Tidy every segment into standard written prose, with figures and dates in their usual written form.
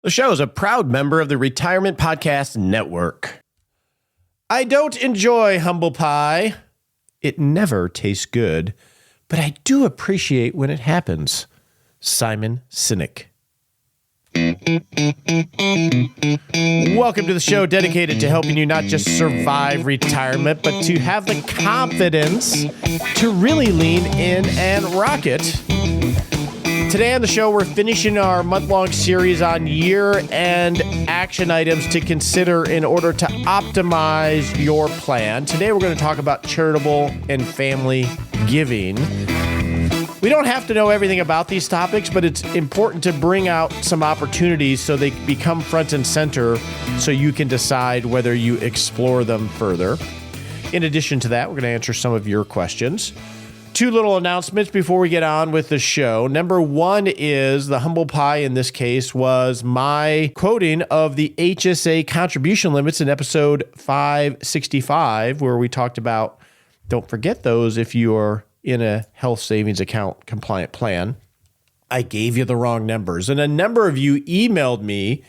The show is a proud member of the Retirement Podcast Network. I don't enjoy humble pie. It never tastes good, but I do appreciate when it happens. Simon Sinek. Welcome to the show dedicated to helping you not just survive retirement, but to have the confidence to really lean in and rock it. Today on the show, we're finishing our month-long series on year-end action items to consider in order to optimize your plan. Today, we're going to talk about charitable and family giving. We don't have to know everything about these topics, but it's important to bring out some opportunities so they become front and center so you can decide whether you explore them further. In addition to that, we're going to answer some of your questions. Two little announcements before we get on with the show. Number one is the humble pie in this case was my quoting of the HSA contribution limits in episode 565, where we talked about don't forget those if you are in a health savings account compliant plan. I gave you the wrong numbers, and a number of you emailed me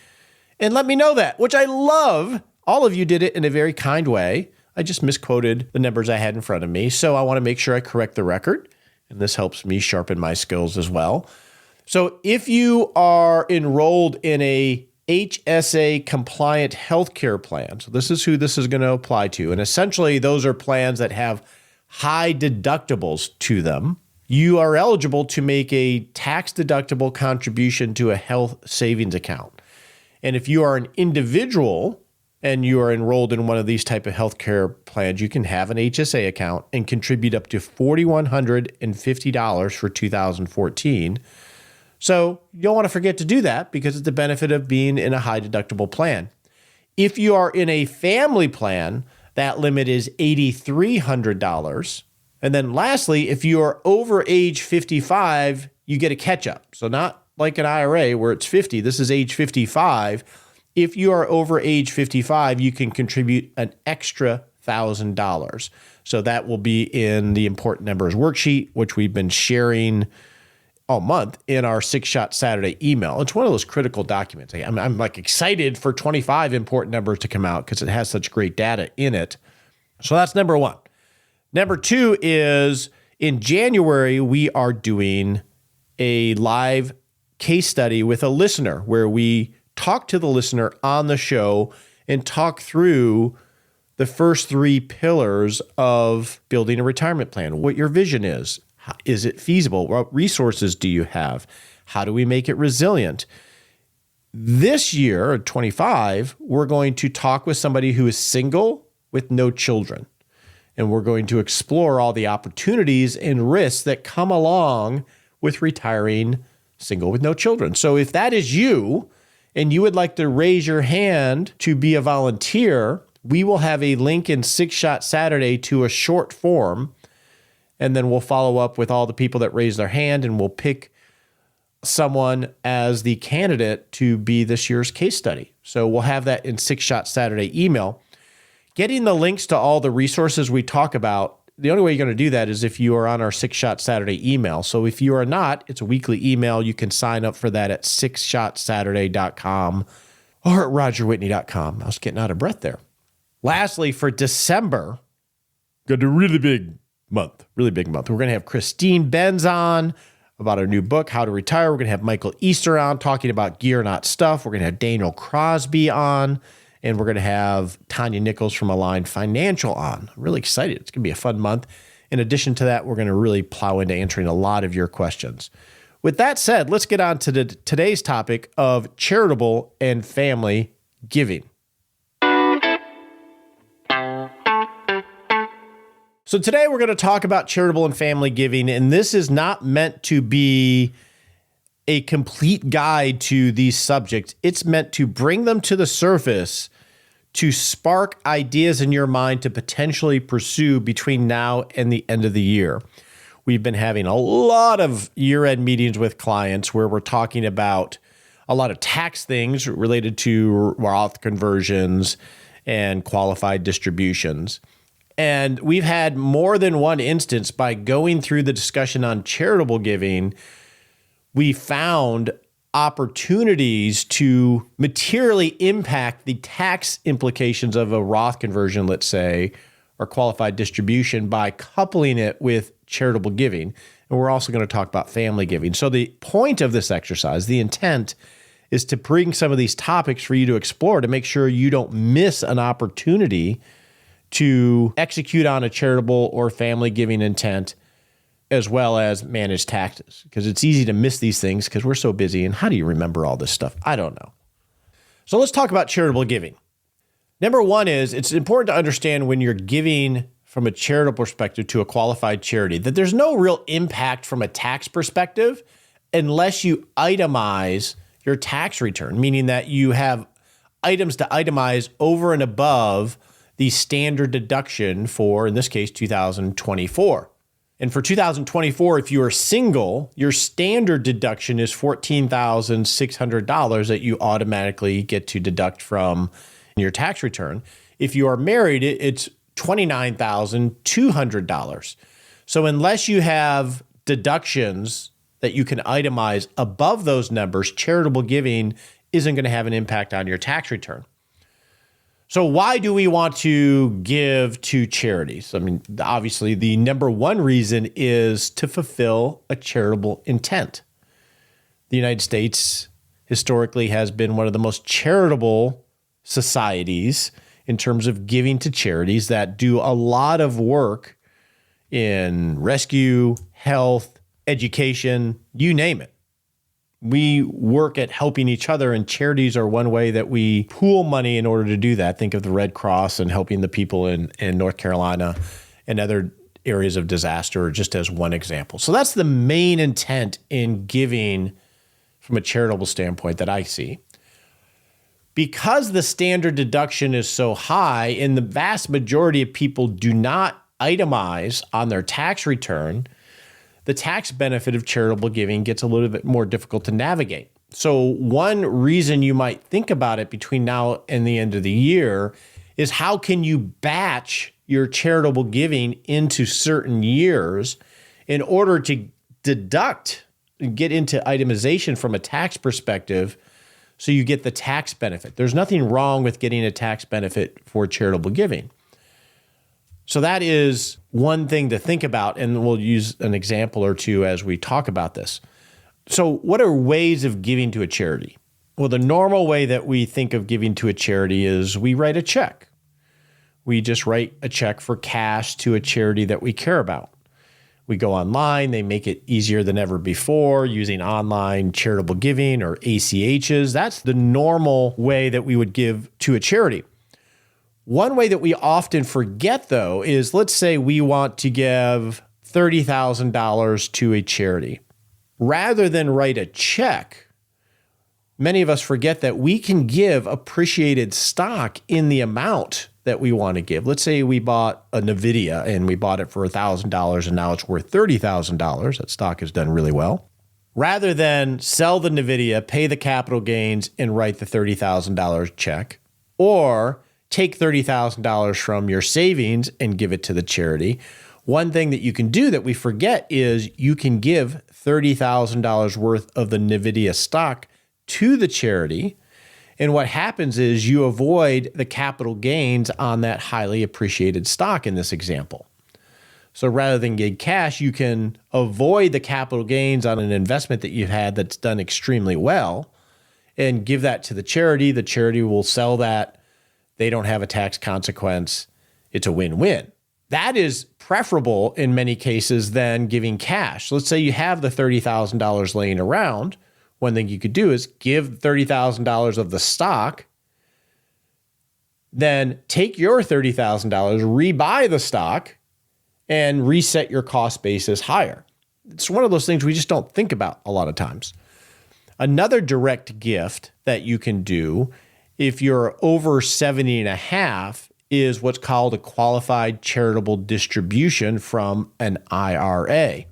and let me know that, which I love. All of you did it in a very kind way. I just misquoted the numbers I had in front of me, so I want to make sure I correct the record, and this helps me sharpen my skills as well. So if you are enrolled in a HSA compliant healthcare plan, so this is who this is going to apply to, and essentially those are plans that have high deductibles to them. You are eligible to make a tax-deductible contribution to a health savings account. And if you are an individual and you are enrolled in one of these type of healthcare plans, you can have an HSA account and contribute up to $4,150 for 2014. So you don't want to forget to do that because it's the benefit of being in a high deductible plan. If you are in a family plan, that limit is $8,300. And then lastly, if you are over age 55, you get a catch up. So not like an IRA where it's 50, this is age 55. If you are over age 55, you can contribute an extra $1,000. So that will be in the important numbers worksheet, which we've been sharing all month in our 6-Shot Saturday email. It's one of those critical documents. I'm like excited for 25 important numbers to come out because it has such great data in it. So that's number one. Number two is in January, we are doing a live case study with a listener where we talk to the listener on the show and talk through the first three pillars of building a retirement plan, what your vision is. Is it feasible? What resources do you have? How do we make it resilient? This year, 25, we're going to talk with somebody who is single with no children. And we're going to explore all the opportunities and risks that come along with retiring single with no children. So if that is you, and you would like to raise your hand to be a volunteer, we will have a link in 6-Shot Saturday to a short form, and then we'll follow up with all the people that raise their hand, and we'll pick someone as the candidate to be this year's case study. So we'll have that in 6-Shot Saturday email. Getting the links to all the resources we talk about, the only way you're going to do that is if you are on our 6-Shot Saturday email. So if you are not, it's a weekly email. You can sign up for that at 6shotsaturday.com or at rogerwhitney.com. I was getting out of breath there. Lastly, for December, got a really big month. We're going to have Christine Benz on about our new book, How to Retire. We're going to have Michael Easter on talking about gear, not stuff. We're going to have Daniel Crosby on. And we're going to have Tanya Nichols from Align Financial on. I'm really excited. It's going to be a fun month. In addition to that, we're going to really plow into answering a lot of your questions. With that said, let's get on to today's topic of charitable and family giving. So today we're going to talk about charitable and family giving, and this is not meant to be a complete guide to these subjects. It's meant to bring them to the surface to spark ideas in your mind to potentially pursue between now and the end of the year. We've been having a lot of year-end meetings with clients where we're talking about a lot of tax things related to Roth conversions and qualified distributions. And we've had more than one instance by going through the discussion on charitable giving. We found opportunities to materially impact the tax implications of a Roth conversion, let's say, or qualified distribution by coupling it with charitable giving. And we're also going to talk about family giving. So the point of this exercise, the intent, is to bring some of these topics for you to explore to make sure you don't miss an opportunity to execute on a charitable or family giving intent, as well as manage taxes. Because it's easy to miss these things because we're so busy. And how do you remember all this stuff? I don't know. So let's talk about charitable giving. Number one is it's important to understand when you're giving from a charitable perspective to a qualified charity that there's no real impact from a tax perspective unless you itemize your tax return, meaning that you have items to itemize over and above the standard deduction for, in this case, 2024. And for 2024, if you are single, your standard deduction is $14,600 that you automatically get to deduct from your tax return. If you are married, it's $29,200. So unless you have deductions that you can itemize above those numbers, charitable giving isn't going to have an impact on your tax return. So why do we want to give to charities? I mean, obviously, the number one reason is to fulfill a charitable intent. The United States historically has been one of the most charitable societies in terms of giving to charities that do a lot of work in rescue, health, education, you name it. We work at helping each other, and charities are one way that we pool money in order to do that. Think of the Red Cross and helping the people in North Carolina and other areas of disaster, just as one example. So that's the main intent in giving from a charitable standpoint that I see. Because the standard deduction is so high and the vast majority of people do not itemize on their tax return, the tax benefit of charitable giving gets a little bit more difficult to navigate. So one reason you might think about it between now and the end of the year is how can you batch your charitable giving into certain years in order to deduct, get into itemization from a tax perspective so you get the tax benefit. There's nothing wrong with getting a tax benefit for charitable giving. So that is one thing to think about, and we'll use an example or two as we talk about this. So what are ways of giving to a charity? Well, the normal way that we think of giving to a charity is we write a check. We just write a check for cash to a charity that we care about. We go online, they make it easier than ever before using online charitable giving or ACHs. That's the normal way that we would give to a charity. One way that we often forget, though, is let's say we want to give $30,000 to a charity. Rather than write a check, many of us forget that we can give appreciated stock in the amount that we want to give. Let's say we bought a NVIDIA and we bought it for $1,000 and now it's worth $30,000. That stock has done really well. Rather than sell the NVIDIA, pay the capital gains, and write the $30,000 check, or take $30,000 from your savings and give it to the charity. One thing that you can do that we forget is you can give $30,000 worth of the NVIDIA stock to the charity. And what happens is you avoid the capital gains on that highly appreciated stock in this example. So rather than get cash, you can avoid the capital gains on an investment that you've had that's done extremely well and give that to the charity. The charity will sell that. They don't have a tax consequence. It's a win-win. That is preferable in many cases than giving cash. Let's say you have the $30,000 laying around. One thing you could do is give $30,000 of the stock, then take your $30,000, rebuy the stock, and reset your cost basis higher. It's one of those things we just don't think about a lot of times. Another direct gift that you can do if you're over 70 and a half is what's called a qualified charitable distribution from an IRA.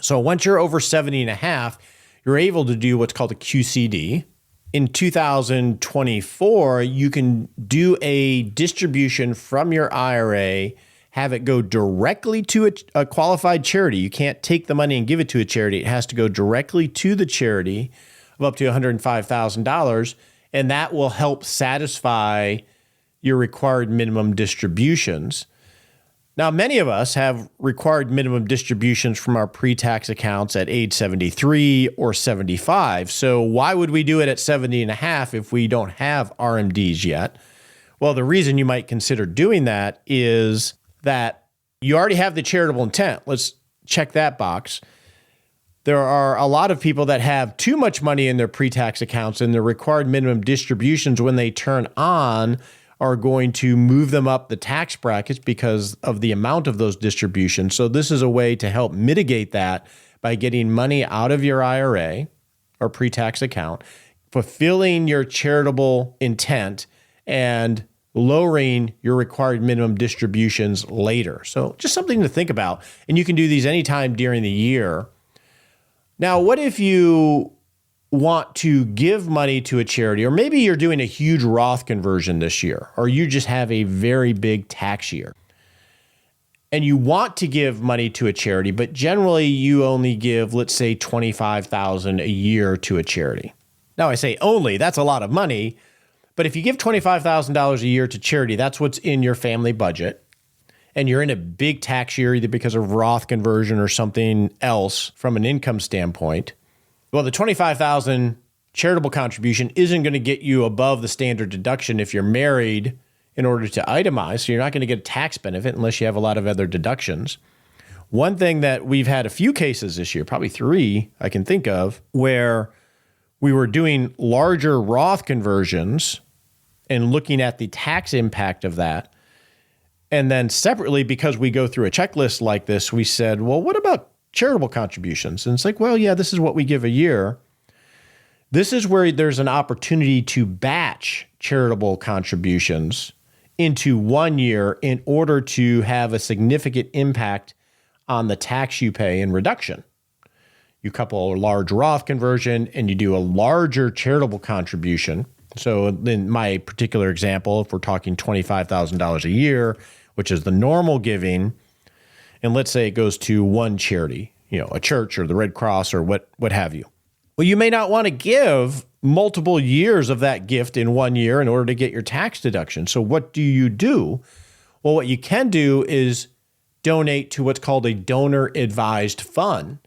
So once you're over 70 and a half, you're able to do what's called a QCD. In 2024, you can do a distribution from your IRA, have it go directly to a qualified charity. You can't take the money and give it to a charity. It has to go directly to the charity of up to $105,000, and that will help satisfy your required minimum distributions. Now, many of us have required minimum distributions from our pre-tax accounts at age 73 or 75. So why would we do it at 70 and a half if we don't have RMDs yet? Well, the reason you might consider doing that is that you already have the charitable intent. Let's check that box. There are a lot of people that have too much money in their pre-tax accounts, and the required minimum distributions when they turn on are going to move them up the tax brackets because of the amount of those distributions. So this is a way to help mitigate that by getting money out of your IRA or pre-tax account, fulfilling your charitable intent, and lowering your required minimum distributions later. So just something to think about. And you can do these anytime during the year. Now, what if you want to give money to a charity, or maybe you're doing a huge Roth conversion this year, or you just have a very big tax year, and you want to give money to a charity, but generally you only give, let's say, $25,000 a year to a charity. Now, I say only, that's a lot of money, but if you give $25,000 a year to charity, that's what's in your family budget, and you're in a big tax year either because of Roth conversion or something else from an income standpoint, well, the $25,000 charitable contribution isn't going to get you above the standard deduction if you're married in order to itemize. So you're not going to get a tax benefit unless you have a lot of other deductions. One thing that we've had a few cases this year, probably 3 I can think of, where we were doing larger Roth conversions and looking at the tax impact of that. And then separately, because we go through a checklist like this, we said, well, what about charitable contributions? And it's like, well, yeah, this is what we give a year. This is where there's an opportunity to batch charitable contributions into 1 year in order to have a significant impact on the tax you pay in reduction. You couple a large Roth conversion and you do a larger charitable contribution. So in my particular example, if we're talking $25,000 a year, which is the normal giving, and let's say it goes to one charity, a church or the Red Cross or what have you. Well, you may not want to give multiple years of that gift in 1 year in order to get your tax deduction. So what do you do? Well, what you can do is donate to what's called a donor-advised fund.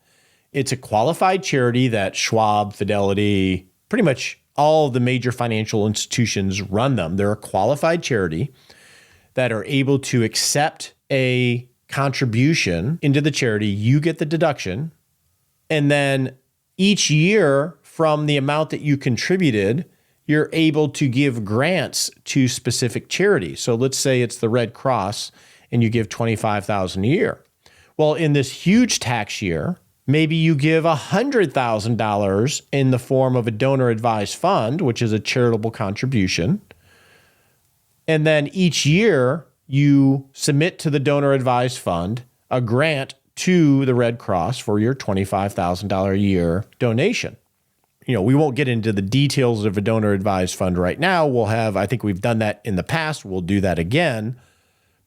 It's a qualified charity that Schwab, Fidelity, pretty much all of the major financial institutions run them. They're a qualified charity that are able to accept a contribution into the charity. You get the deduction, and then each year from the amount that you contributed, you're able to give grants to specific charities. So let's say it's the Red Cross and you give $25,000 a year. Well, in this huge tax year, maybe you give $100,000 in the form of a donor advised fund, which is a charitable contribution. And then each year you submit to the donor advised fund a grant to the Red Cross for your $25,000 a year donation. We won't get into the details of a donor advised fund right now. I think we've done that in the past. We'll do that again.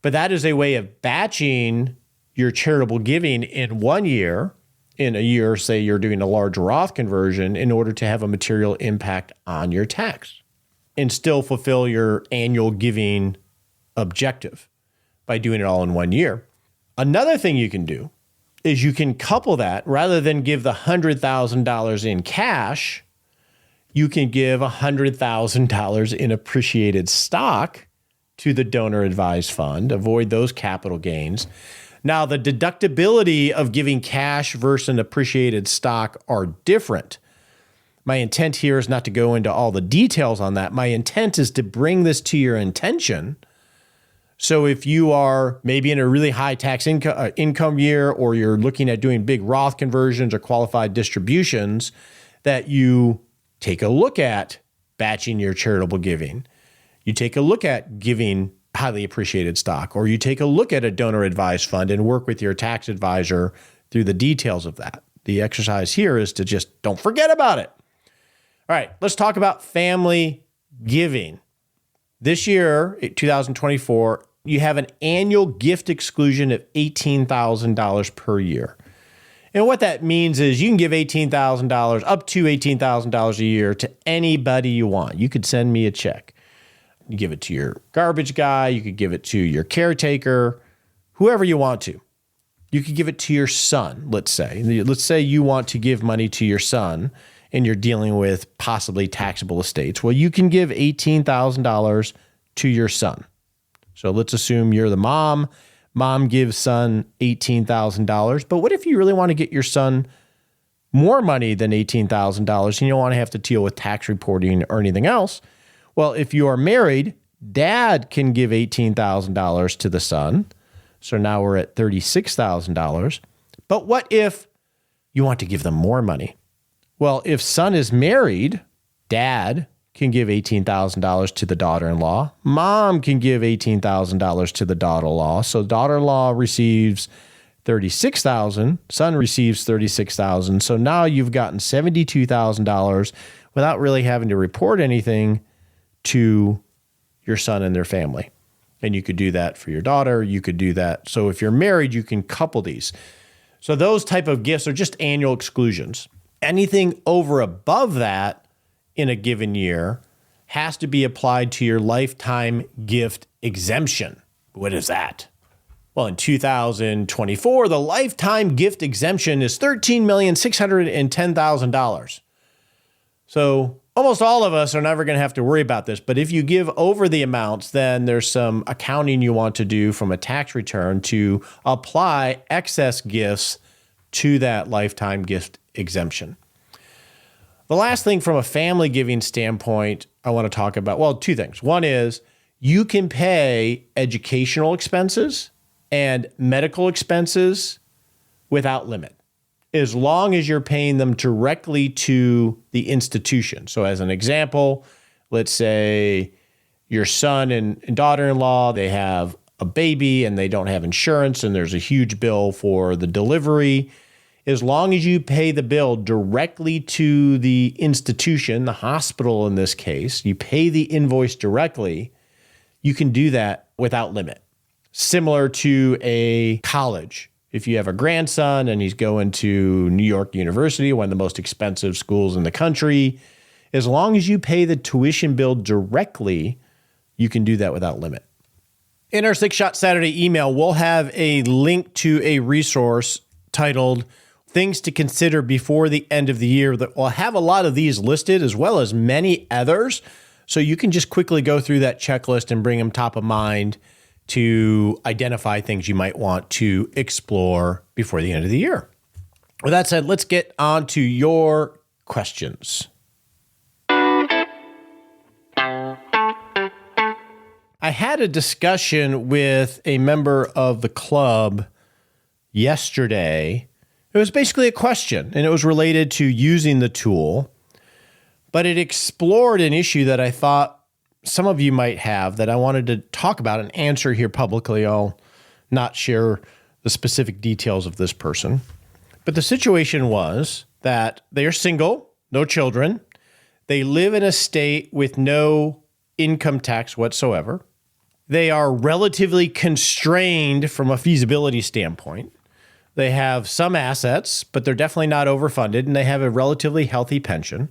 But that is a way of batching your charitable giving in 1 year, in a year, say you're doing a large Roth conversion, in order to have a material impact on your tax and still fulfill your annual giving objective by doing it all in 1 year. Another thing you can do is you can couple that, rather than give the $100,000 in cash, you can give $100,000 in appreciated stock to the donor advised fund, avoid those capital gains. Now, the deductibility of giving cash versus an appreciated stock are different. My intent here is not to go into all the details on that. My intent is to bring this to your attention. So if you are maybe in a really high tax income year, or you're looking at doing big Roth conversions or qualified distributions, that you take a look at batching your charitable giving. You take a look at giving highly appreciated stock, or you take a look at a donor advised fund and work with your tax advisor through the details of that. The exercise here is to just don't forget about it. All right, let's talk about family giving. This year, 2024, you have an annual gift exclusion of $18,000 per year. And what that means is you can give $18,000, up to $18,000 a year to anybody you want. You could send me a check. You give it to your garbage guy. You could give it to your caretaker, whoever you want to. You could give it to your son, let's say. Let's say you want to give money to your son and you're dealing with possibly taxable estates. Well, you can give $18,000 to your son. So let's assume you're the mom. Mom gives son $18,000. But what if you really want to get your son more money than $18,000 and you don't want to have to deal with tax reporting or anything else? Well, if you are married, dad can give $18,000 to the son. So now we're at $36,000. But what if you want to give them more money? Well, if son is married, dad can give $18,000 to the daughter-in-law. Mom can give $18,000 to the daughter-in-law. So daughter-in-law receives $36,000. Son receives $36,000. So now you've gotten $72,000 without really having to report anything to your son and their family. And you could do that for your daughter. You could do that. So if you're married, you can couple these. So those type of gifts are just annual exclusions. Anything over above that in a given year has to be applied to your lifetime gift exemption. What is that? Well, in 2024, the lifetime gift exemption is $13,610,000. So almost all of us are never going to have to worry about this. But if you give over the amounts, then there's some accounting you want to do from a tax return to apply excess gifts to that lifetime gift exemption. The last thing from a family giving standpoint I want to talk about, well, two things. One is you can pay educational expenses and medical expenses without limit, as long as you're paying them directly to the institution. So as an example, let's say your son and daughter-in-law, they have a baby and they don't have insurance and there's a huge bill for the delivery. As long as you pay the bill directly to the institution, the hospital in this case, you pay the invoice directly, you can do that without limit. Similar to a college. If you have a grandson and he's going to New York University, one of the most expensive schools in the country, as long as you pay the tuition bill directly, you can do that without limit. In our 6-Shot Saturday email, we'll have a link to a resource titled Things to Consider Before the End of the Year that will have a lot of these listed as well as many others. So you can just quickly go through that checklist and bring them top of mind to identify things you might want to explore before the end of the year. With that said, let's get on to your questions. I had a discussion with a member of the club yesterday. It was basically a question, and it was related to using the tool, but it explored an issue that I thought some of you might have that I wanted to talk about and answer here publicly. I'll not share the specific details of this person. But the situation was that they are single, no children. They live in a state with no income tax whatsoever. They are relatively constrained from a feasibility standpoint. They have some assets, but they're definitely not overfunded, and they have a relatively healthy pension.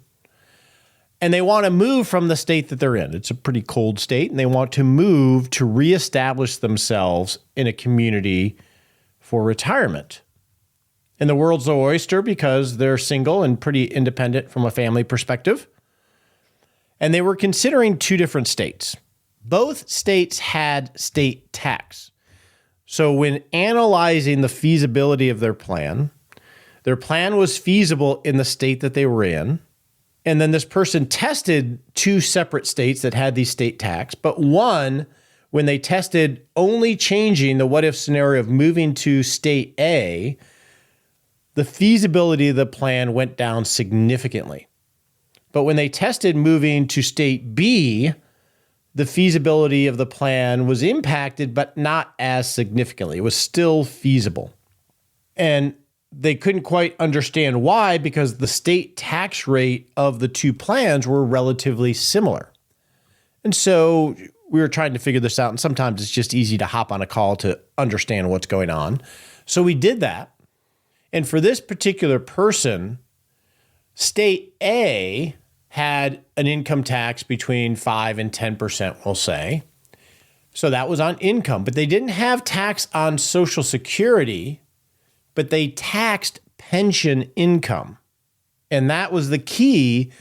And they want to move from the state that they're in. It's a pretty cold state, and they want to move to reestablish themselves in a community for retirement. And the world's their oyster because they're single and pretty independent from a family perspective. And they were considering two different states. Both states had state tax. So when analyzing the feasibility of their plan was feasible in the state that they were in. And then this person tested two separate states that had these state tax, but one, when they tested only changing the what-if scenario of moving to state A, the feasibility of the plan went down significantly. But when they tested moving to state B, the feasibility of the plan was impacted, but not as significantly. It was still feasible. And they couldn't quite understand why, because the state tax rate of the two plans were relatively similar. And so we were trying to figure this out, and sometimes it's just easy to hop on a call to understand what's going on. So we did that. And for this particular person, state A had an income tax between 5 and 10%, we'll say. So that was on income, but they didn't have tax on Social Security, but they taxed pension income. And that was the key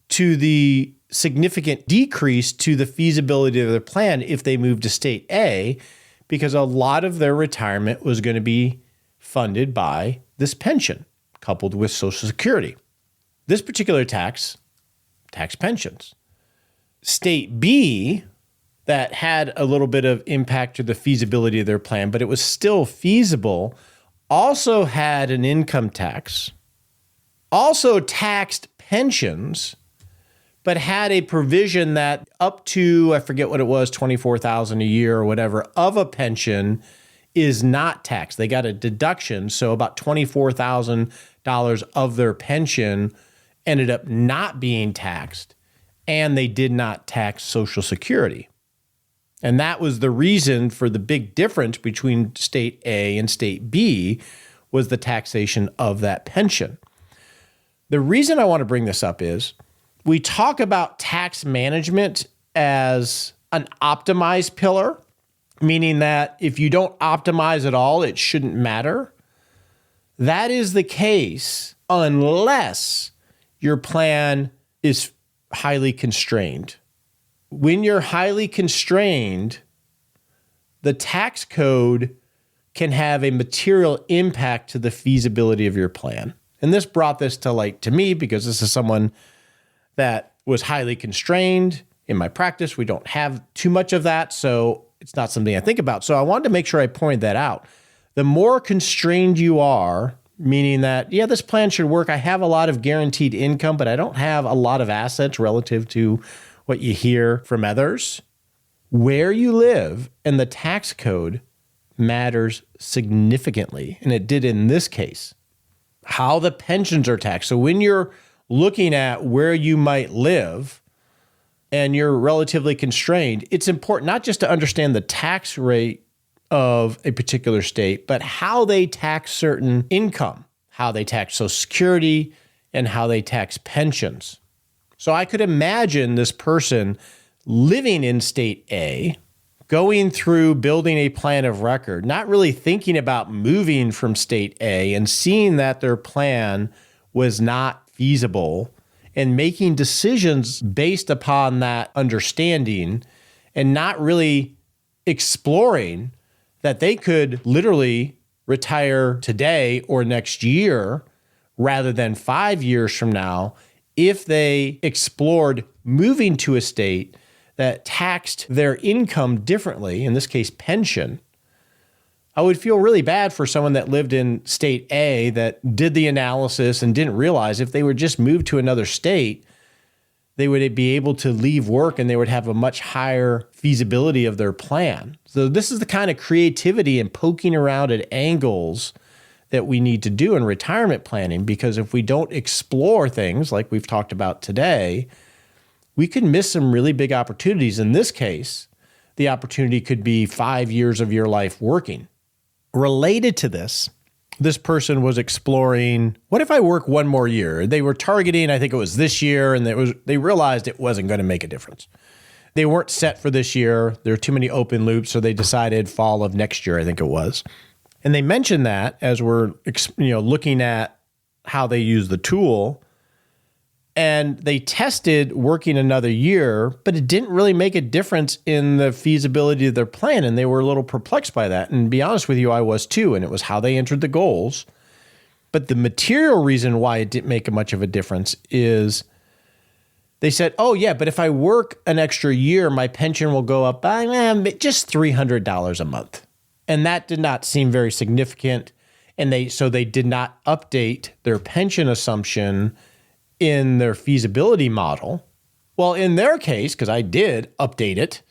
to the significant decrease to the feasibility of their plan if they moved to state A, because a lot of their retirement was going to be funded by this pension coupled with Social Security. This particular tax pensions. State B, that had a little bit of impact to the feasibility of their plan, but it was still feasible, also had an income tax, also taxed pensions, but had a provision that up to, I forget what it was, $24,000 a year or whatever, of a pension is not taxed. They got a deduction, so about $24,000 of their pension ended up not being taxed, and they did not tax Social Security. And that was the reason for the big difference between state A and state B was the taxation of that pension. The reason I want to bring this up is we talk about tax management as an optimized pillar, meaning that if you don't optimize at all, it shouldn't matter. That is the case unless your plan is highly constrained. When you're highly constrained, the tax code can have a material impact to the feasibility of your plan. And this brought this to light to me because this is someone that was highly constrained. In my practice, we don't have too much of that, so it's not something I think about. So I wanted to make sure I pointed that out. The more constrained you are, meaning that, yeah, this plan should work. I have a lot of guaranteed income, but I don't have a lot of assets relative to what you hear from others. Where you live and the tax code matters significantly, and it did in this case. How the pensions are taxed. So when you're looking at where you might live and you're relatively constrained, it's important not just to understand the tax rate of a particular state, but how they tax certain income, how they tax Social Security, and how they tax pensions. So I could imagine this person living in state A, going through building a plan of record, not really thinking about moving from state A and seeing that their plan was not feasible and making decisions based upon that understanding and not really exploring that they could literally retire today or next year rather than 5 years from now if they explored moving to a state that taxed their income differently, in this case, pension. I would feel really bad for someone that lived in state A that did the analysis and didn't realize if they would just move to another state, they would be able to leave work and they would have a much higher feasibility of their plan. So this is the kind of creativity and poking around at angles that we need to do in retirement planning, because if we don't explore things like we've talked about today, we could miss some really big opportunities. In this case, the opportunity could be 5 years of your life working. Related to this, this person was exploring, what if I work one more year? They were targeting, I think it was this year, and they realized it wasn't going to make a difference. They weren't set for this year. There were too many open loops, so they decided fall of next year, I think it was. And they mentioned that as we're looking at how they use the tool, and they tested working another year, but it didn't really make a difference in the feasibility of their plan, and they were a little perplexed by that. And to be honest with you, I was too, and it was how they entered the goals. But the material reason why it didn't make much of a difference is they said, oh yeah, but if I work an extra year, my pension will go up by just $300 a month. And that did not seem very significant. And so they did not update their pension assumption in their feasibility model. Well, in their case, because I did update it,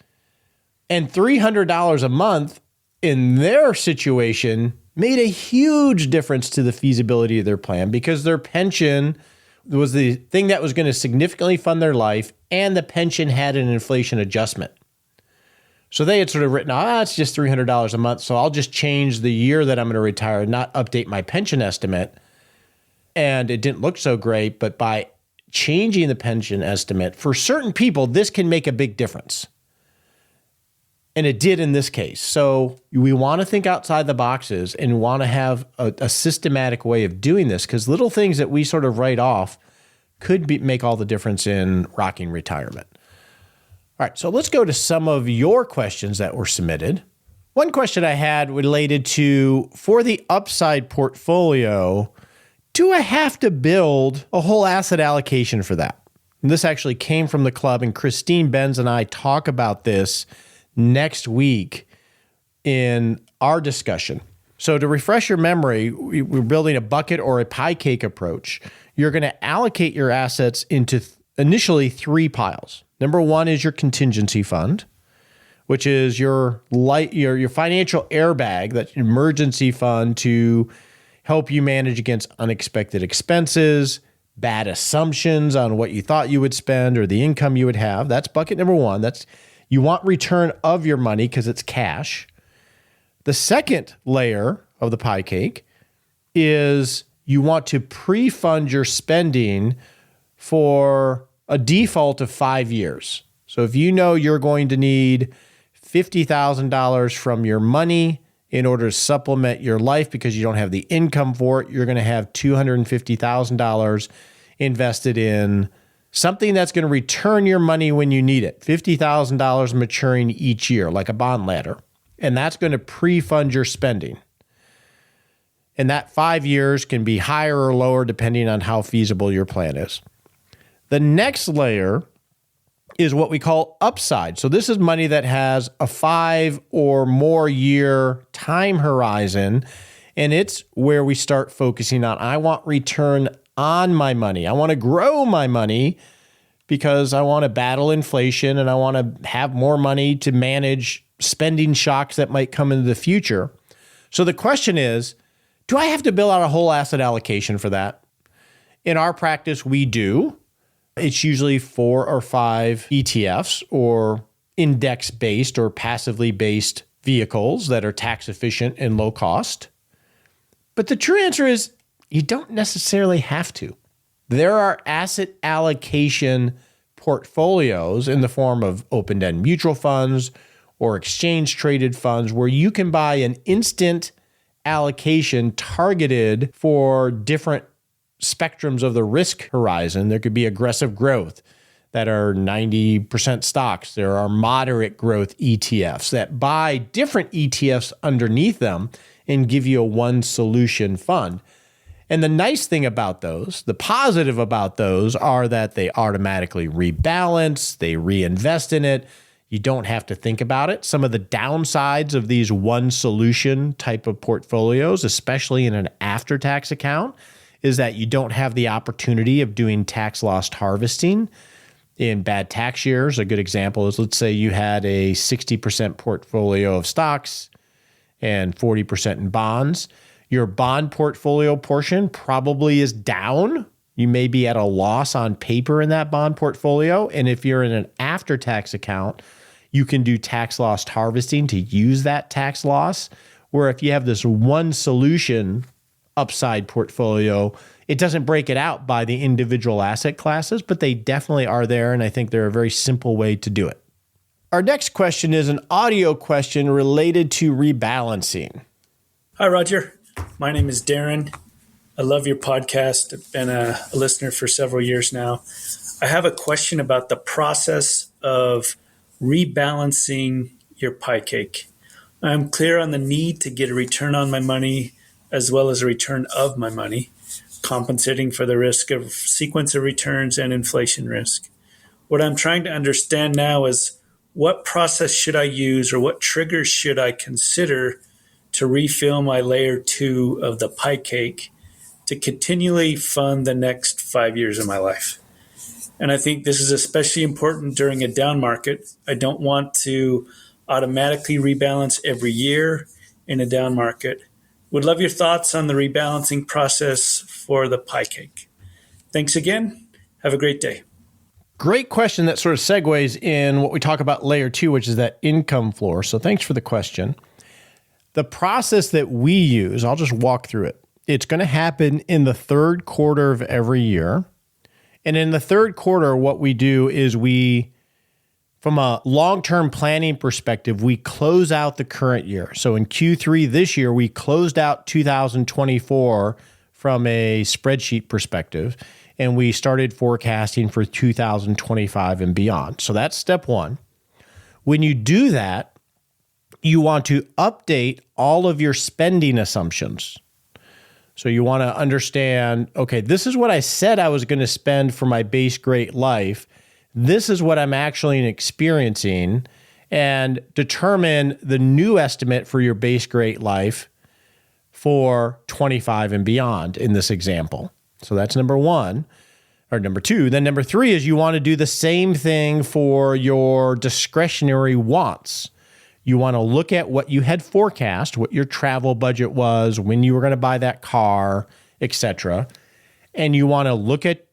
and $300 a month in their situation made a huge difference to the feasibility of their plan, because their pension was the thing that was going to significantly fund their life, and the pension had an inflation adjustment. So they had sort of written, it's just $300 a month. So I'll just change the year that I'm going to retire, not update my pension estimate. And it didn't look so great, but by changing the pension estimate, for certain people, this can make a big difference. And it did in this case. So we want to think outside the boxes and want to have a systematic way of doing this, because little things that we sort of write off could make all the difference in rocking retirement. All right, so let's go to some of your questions that were submitted. One question I had related to, for the upside portfolio, do I have to build a whole asset allocation for that? And this actually came from the club, and Christine Benz and I talk about this next week in our discussion. So to refresh your memory, we're building a bucket or a pie cake approach. You're going to allocate your assets into initially 3 piles. Number 1 is your contingency fund, which is your financial airbag, that emergency fund to help you manage against unexpected expenses, bad assumptions on what you thought you would spend or the income you would have. That's bucket number 1. You want return of your money because it's cash. The second layer of the pie cake is you want to pre-fund your spending for a default of 5 years. So if you know you're going to need $50,000 from your money in order to supplement your life because you don't have the income for it, you're going to have $250,000 invested in something that's going to return your money when you need it. $50,000 maturing each year, like a bond ladder. And that's going to pre-fund your spending. And that 5 years can be higher or lower depending on how feasible your plan is. The next layer is what we call upside. So this is money that has a 5 or more year time horizon. And it's where we start focusing on, I want return on my money. I want to grow my money because I want to battle inflation and I want to have more money to manage spending shocks that might come into the future. So the question is, do I have to build out a whole asset allocation for that? In our practice, we do. It's usually 4 or 5 ETFs or index-based or passively based vehicles that are tax efficient and low cost. But the true answer is you don't necessarily have to. There are asset allocation portfolios in the form of open-end mutual funds or exchange-traded funds where you can buy an instant allocation targeted for different spectrums of the risk horizon. There could be aggressive growth that are 90% stocks. There are moderate growth ETFs that buy different ETFs underneath them and give you a one solution fund. And the nice thing about those, the positive about those, are that they automatically rebalance, they reinvest in it. You don't have to think about it. Some of the downsides of these one solution type of portfolios, especially in an after-tax account, is that you don't have the opportunity of doing tax loss harvesting in bad tax years. A good example is, let's say you had a 60% portfolio of stocks and 40% in bonds. Your bond portfolio portion probably is down. You may be at a loss on paper in that bond portfolio. And if you're in an after-tax account, you can do tax loss harvesting to use that tax loss. Where if you have this one solution upside portfolio, it doesn't break it out by the individual asset classes, but they definitely are there. And I think they're a very simple way to do it. Our next question is an audio question related to rebalancing. Hi, Roger. My name is Darren. I love your podcast. I've been a listener for several years now. I have a question about the process of rebalancing your pie cake. I'm clear on the need to get a return on my money as well as a return of my money, compensating for the risk of sequence of returns and inflation risk. What I'm trying to understand now is what process should I use or what triggers should I consider to refill my layer 2 of the pie cake to continually fund the next 5 years of my life. And I think this is especially important during a down market. I don't want to automatically rebalance every year in a down market. Would love your thoughts on the rebalancing process for the pie cake. Thanks again. Have a great day. Great question that sort of segues in what we talk about layer 2, which is that income floor. So thanks for the question. The process that we use, I'll just walk through it. It's going to happen in the third quarter of every year. And in the third quarter, what we do is from a long-term planning perspective, we close out the current year. So in Q3 this year, we closed out 2024 from a spreadsheet perspective, and we started forecasting for 2025 and beyond. So that's step one. When you do that, you want to update all of your spending assumptions. So you want to understand, okay, this is what I said I was going to spend for my base great life. This is what I'm actually experiencing, and determine the new estimate for your base great life for 25 and beyond in this example. So that's number one, or number two. Then number three is you want to do the same thing for your discretionary wants. You want to look at what you had forecast, what your travel budget was, when you were going to buy that car, etc. And you want to look at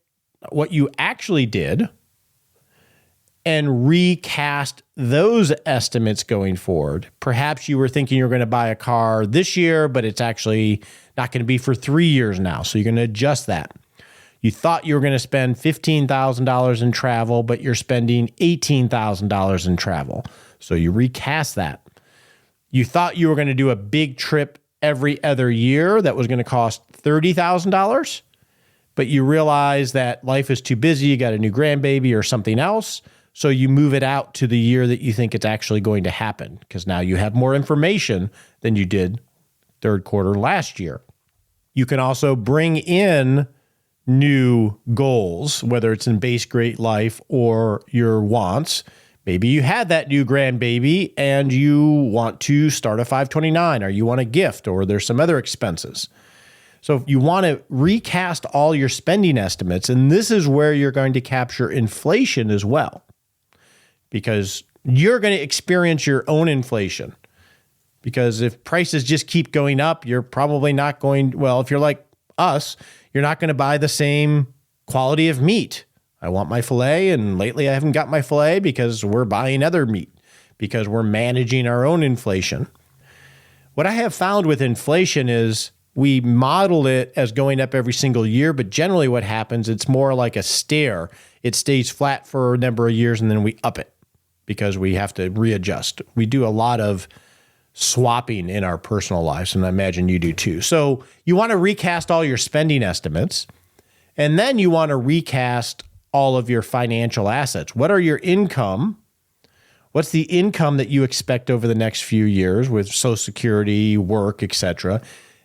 what you actually did and recast those estimates going forward. Perhaps you were thinking you're going to buy a car this year, but it's actually not going to be for 3 years now. So you're going to adjust that. You thought you were going to spend $15,000 in travel, but you're spending $18,000 in travel. So you recast that. You thought you were going to do a big trip every other year that was going to cost $30,000, but you realize that life is too busy, you got a new grandbaby or something else, so you move it out to the year that you think it's actually going to happen, because now you have more information than you did third quarter last year. You can also bring in new goals, whether it's in base great life or your wants. Maybe you had that new grandbaby and you want to start a 529, or you want a gift, or there's some other expenses. So you want to recast all your spending estimates, and this is where you're going to capture inflation as well, because you're going to experience your own inflation. Because if prices just keep going up, you're probably not going, well, if you're like us, you're not going to buy the same quality of meat. I want my filet, and lately I haven't got my filet because we're buying other meat, because we're managing our own inflation. What I have found with inflation is we model it as going up every single year, but generally what happens, it's more like a stair. It stays flat for a number of years and then we up it because we have to readjust. We do a lot of swapping in our personal lives, and I imagine you do too. So you want to recast all your spending estimates, and then you want to recast all of your financial assets. What are your income? What's the income that you expect over the next few years with Social Security, work, etc.?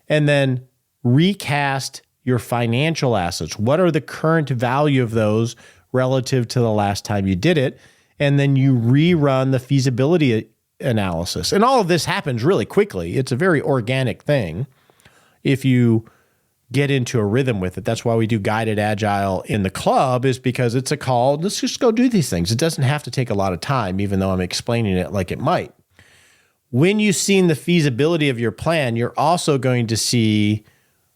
And then recast your financial assets. What are the current value of those relative to the last time you did it? And then you rerun the feasibility analysis. And all of this happens really quickly. It's a very organic thing if you get into a rhythm with it. That's why we do guided agile in the club, is because it's a call. Let's just go do these things. It doesn't have to take a lot of time, even though I'm explaining it like it might. When you've seen the feasibility of your plan, you're also going to see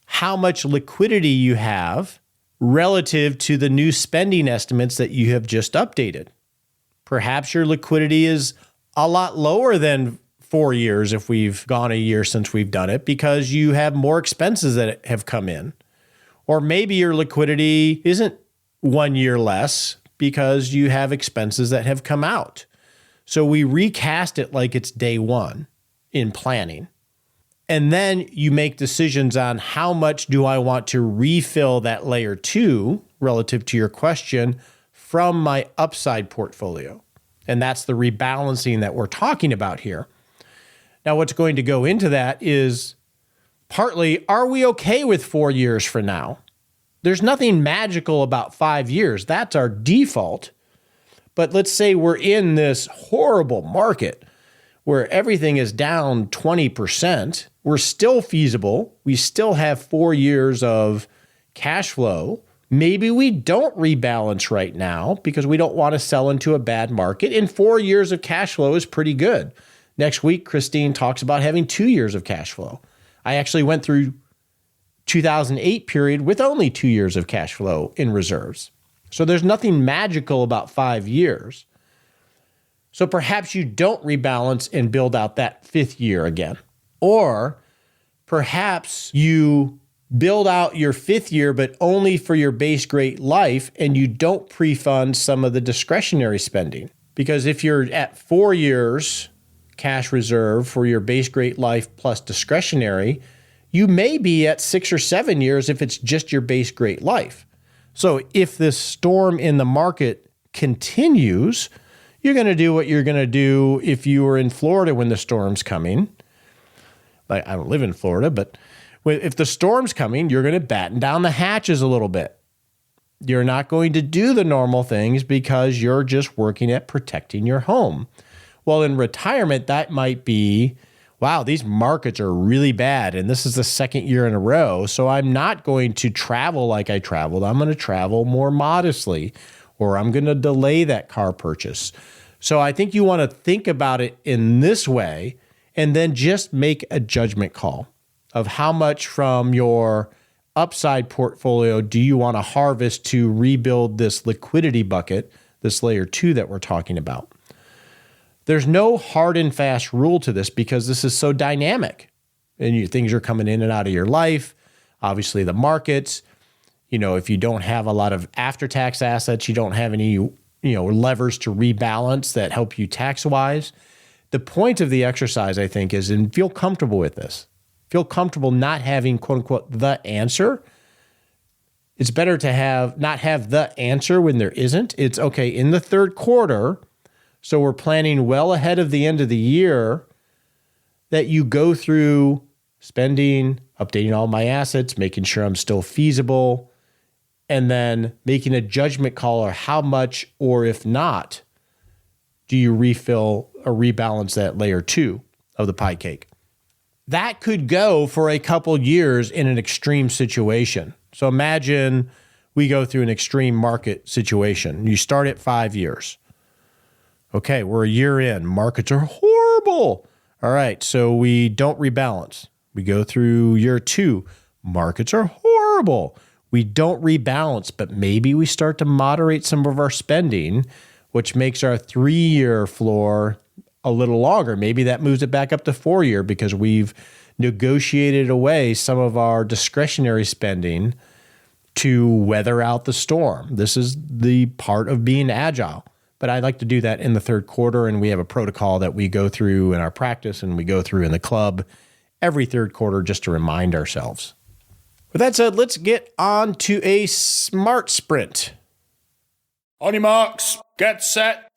how much liquidity you have relative to the new spending estimates that you have just updated. Perhaps your liquidity is a lot lower than 4 years if we've gone a year since we've done it, because you have more expenses that have come in. Or maybe your liquidity isn't 1 year less because you have expenses that have come out. So we recast it like it's day one in planning. And then you make decisions on how much do I want to refill that layer 2 relative to your question from my upside portfolio. And that's the rebalancing that we're talking about here. Now, what's going to go into that is partly, are we okay with 4 years for now? There's nothing magical about 5 years. That's our default. But let's say we're in this horrible market where everything is down 20%. We're still feasible. We still have 4 years of cash flow. Maybe we don't rebalance right now because we don't want to sell into a bad market. And 4 years of cash flow is pretty good. Next week, Christine talks about having 2 years of cash flow. I actually went through 2008 period with only 2 years of cash flow in reserves. So there's nothing magical about 5 years. So perhaps you don't rebalance and build out that 5th year again. Or perhaps you build out your 5th year, but only for your base great life, and you don't pre-fund some of the discretionary spending. Because if you're at 4 years cash reserve for your base great life plus discretionary, you may be at 6 or 7 years if it's just your base great life. So if this storm in the market continues, you're going to do what you're going to do if you were in Florida when the storm's coming. Like, I don't live in Florida, but if the storm's coming, you're going to batten down the hatches a little bit. You're not going to do the normal things because you're just working at protecting your home. Well, in retirement, that might be, wow, these markets are really bad, and this is the 2nd year in a row, so I'm not going to travel like I traveled. I'm going to travel more modestly, or I'm going to delay that car purchase. So I think you want to think about it in this way, and then just make a judgment call of how much from your upside portfolio do you want to harvest to rebuild this liquidity bucket, this layer 2 that we're talking about. There's no hard and fast rule to this because this is so dynamic, and things are coming in and out of your life. Obviously, the markets, if you don't have a lot of after-tax assets, you don't have any, levers to rebalance that help you tax-wise. The point of the exercise, I think, is and feel comfortable with this. Feel comfortable not having, quote unquote, the answer. It's better to not have the answer when there isn't. It's okay in the 3rd quarter. So we're planning well ahead of the end of the year that you go through spending, updating all my assets, making sure I'm still feasible, and then making a judgment call or how much, or if not, do you refill or rebalance that layer 2 of the pie cake. That could go for a couple years in an extreme situation. So imagine we go through an extreme market situation. You start at 5 years. Okay, we're a year in. Markets are horrible. All right, so we don't rebalance. We go through year 2. Markets are horrible. We don't rebalance, but maybe we start to moderate some of our spending, which makes our 3-year floor a little longer. Maybe that moves it back up to 4 year because we've negotiated away some of our discretionary spending to weather out the storm. This is the part of being agile. But I like to do that in the 3rd quarter, and we have a protocol that we go through in our practice and we go through in the club every 3rd quarter just to remind ourselves. With that said, let's get on to a smart sprint. On your marks, get set.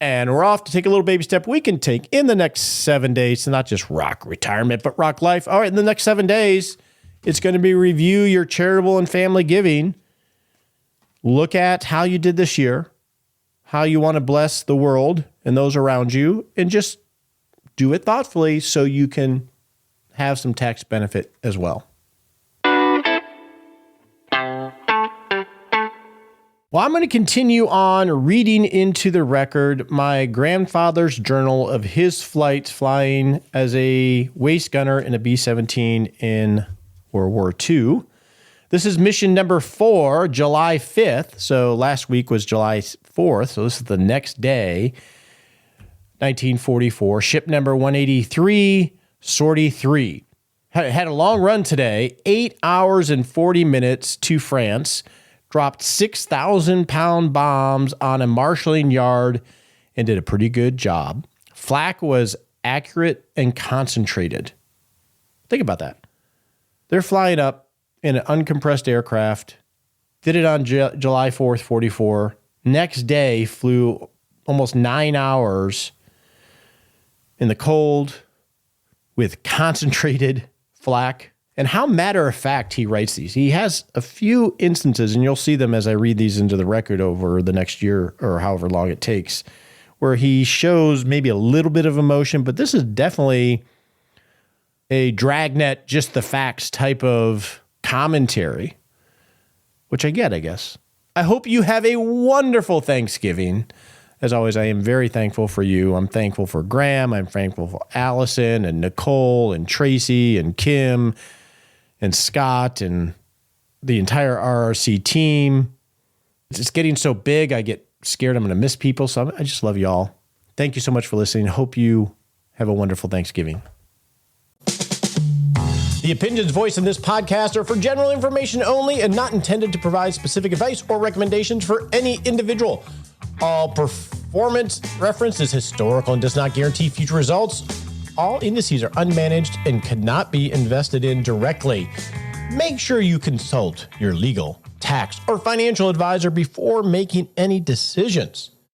And we're off to take a little baby step we can take in the next 7 days to not just rock retirement, but rock life. All right, in the next 7 days, it's going to be review your charitable and family giving. Look at how you did this year, how you want to bless the world and those around you, and just do it thoughtfully so you can have some tax benefit as well. Well, I'm going to continue on reading into the record my grandfather's journal of his flights flying as a waist gunner in a B-17 in World War II. This is mission number 4, July 5th. So last week was July 4th. So this is the next day, 1944. Ship number 183, sortie 3. Had a long run today, 8 hours and 40 minutes to France. Dropped 6,000-pound bombs on a marshalling yard and did a pretty good job. Flak was accurate and concentrated. Think about that. They're flying up in an uncompressed aircraft. Did it on July 4th, 44. Next day, flew almost 9 hours in the cold with concentrated flak. And how matter of fact he writes these. He has a few instances, and you'll see them as I read these into the record over the next year or however long it takes, where he shows maybe a little bit of emotion, but this is definitely a dragnet, just the facts type of commentary, which I get, I guess. I hope you have a wonderful Thanksgiving. As always, I am very thankful for you. I'm thankful for Graham. I'm thankful for Allison and Nicole and Tracy and Kim and Scott and the entire RRC team. It's getting so big, I get scared I'm going to miss people. So I just love you all. Thank you so much for listening. Hope you have a wonderful Thanksgiving. The opinions voiced in this podcast are for general information only and not intended to provide specific advice or recommendations for any individual. All performance reference is historical and does not guarantee future results. All indices are unmanaged and cannot be invested in directly. Make sure you consult your legal, tax, or financial advisor before making any decisions.